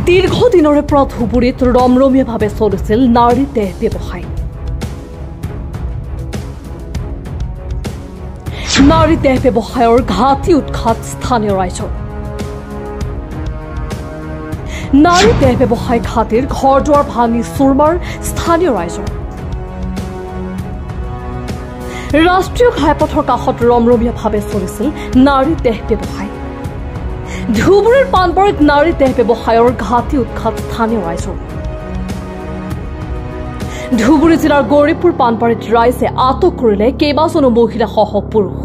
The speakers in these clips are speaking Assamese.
দীৰ্ঘদিনৰে পৰা ধুবুৰীত ৰমৰমীয়াভাৱে চলিছিল নাৰী দেহ ব্যৱসায়। নাৰী দেহ ব্যৱসায়ৰ ঘাটি উৎখাত স্থানীয় ৰাইজৰ। নাৰী দেহ ব্যৱসায় ঘাটিৰ ঘৰ দুৱাৰ ভাঙি চুৰমাৰ স্থানীয় ৰাইজৰ। ৰাষ্ট্ৰীয় ঘাইপথৰ কাষত ৰমৰমীয়াভাৱে চলিছিল নাৰী দেহ ব্যৱসায়। ধুবুৰীৰ পানবাৰীত নাৰী দেহ ব্যৱসায়ৰ ঘাটি উৎখাত স্থানীয় ৰাইজৰ। ধুবুৰী জিলাৰ গৌৰীপুৰ পানবাৰীত ৰাইজে আটক কৰিলে কেইবাজনো মহিলাসহ পুৰুষ।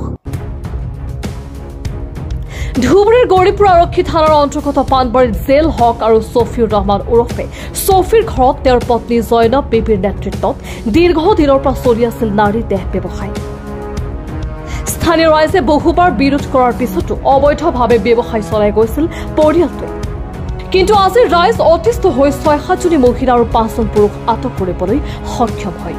ধুবুৰীৰ গৌৰীপুৰ আৰক্ষী থানাৰ অন্তৰ্গত পানবাৰীত জেল হক আৰু ছফিউৰ ৰহমান ওৰফে ছফিৰ ঘৰত তেওঁৰ পত্নী জয়নব বিবিৰ নেতৃত্বত দীৰ্ঘদিনৰ পৰা চলি আছিল নাৰী দেহ ব্যৱসায়। স্থানীয় ৰাইজে বহুবাৰ বিৰোধ কৰাৰ পিছতো অবৈধভাৱে ব্যৱসায় চলাই গৈছিল পৰিয়ালটোৱে। কিন্তু আজি ৰাইজ অতিষ্ঠ হৈ ৬-৭জনী মহিলা আৰু ৫জন পুৰুষ আটক কৰিবলৈ সক্ষম হয়।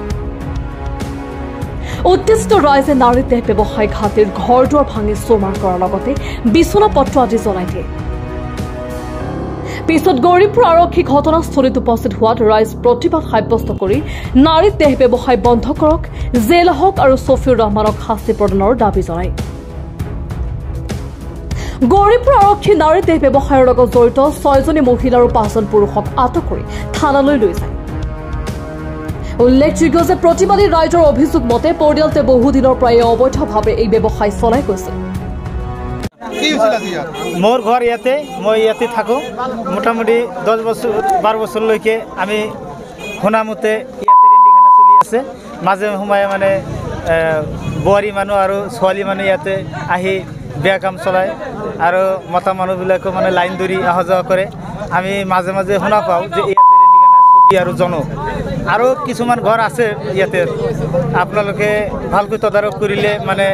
উত্তেজিত ৰাইজে নাৰী দেহ ব্যৱসায় ঘাটিৰ ঘৰ দুৱাৰ ভাঙি চুৰমাৰ কৰাৰ লগতে বিচনা পত্ৰ আদি জ্বলাই দিয়ে। পিছত গৌৰীপুৰ আৰক্ষী ঘটনাস্থলীত উপস্থিত হোৱাত ৰাইজ প্ৰতিবাদ সাব্যস্ত কৰি নাৰী দেহ ব্যৱসায় বন্ধ কৰক, জেল হক আৰু ছফিউৰ ৰহমানক শাস্তি প্ৰদানৰ দাবী জনায়। গৌৰীপুৰ আৰক্ষী নাৰী দেহ ব্যৱসায়ৰ লগত জড়িত ৬জনী মহিলা আৰু ৫জন পুৰুষক আটক কৰি থানালৈ লৈ যায়। উল্লেখযোগ্য যে প্ৰতিবাদী ৰাইজৰ অভিযোগ মতে পৰিয়ালটোৱে বহুদিনৰ পৰা অবৈধভাৱে এই ব্যৱসায় চলাই গৈছিল। মোৰ ঘৰ ইয়াতে, মই ইয়াতে থাকোঁ। মোটামুটি ১০-১২ বছৰলৈকে আমি শুনামতে ইয়াতে ৰেণ্ডিখানা চলি আছে। মাজে সময়ে মানে বোৱাৰী মানুহ আৰু ছোৱালী মানুহ ইয়াতে আহি বেয়া কাম চলায় আৰু মতা মানুহবিলাকো মানে লাইন ধৰি অহা যোৱা কৰে। আমি মাজে মাজে শুনা পাওঁ যে ইয়াতে ৰেণ্ডিখানা ছবি আৰু জনক আৰু কিছুমান ঘৰ আছে ইয়াতে। আপোনালোকে ভালকৈ তদাৰক কৰিলে মানে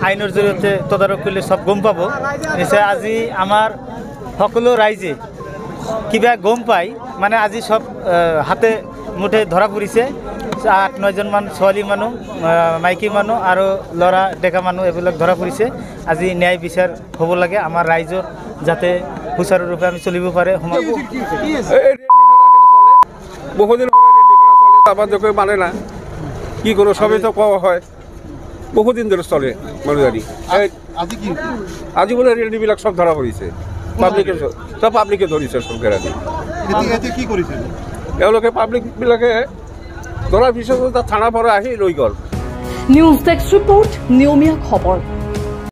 আইনৰ জৰিয়তে তদাৰক কৰিলে চব গম পাব। নিশ্চয় আজি আমাৰ সকলো ৰাইজে কিবা গম পায় মানে আজি চব হাতে মুঠে ধৰা পৰিছে। ৮-৯জনমান ছোৱালী মানুহ, মাইকী মানুহ আৰু ল'ৰা ডেকা মানুহ এইবিলাক ধৰা পৰিছে। আজি ন্যায় বিচাৰ হ'ব লাগে আমাৰ ৰাইজৰ, যাতে সুচাৰুৰূপে আমি চলিব পাৰে। বহুদিন চলে মানে না কি করো সবই তো কওয়া হয়, বহুদিন ধরে চলে মানুষদারি। আজি বলে রেডিবিলাক সব ধরা পড়েছে, পাবলিকে ধরিছে সরকার। কি করেছে এওঁলোকে পাবলিক বিলাকে ধরার পিছত থানা পরে আহি লৈ গল। নিউজ ডেস্ক রিপোর্ট, নিয়মীয়া খবৰ।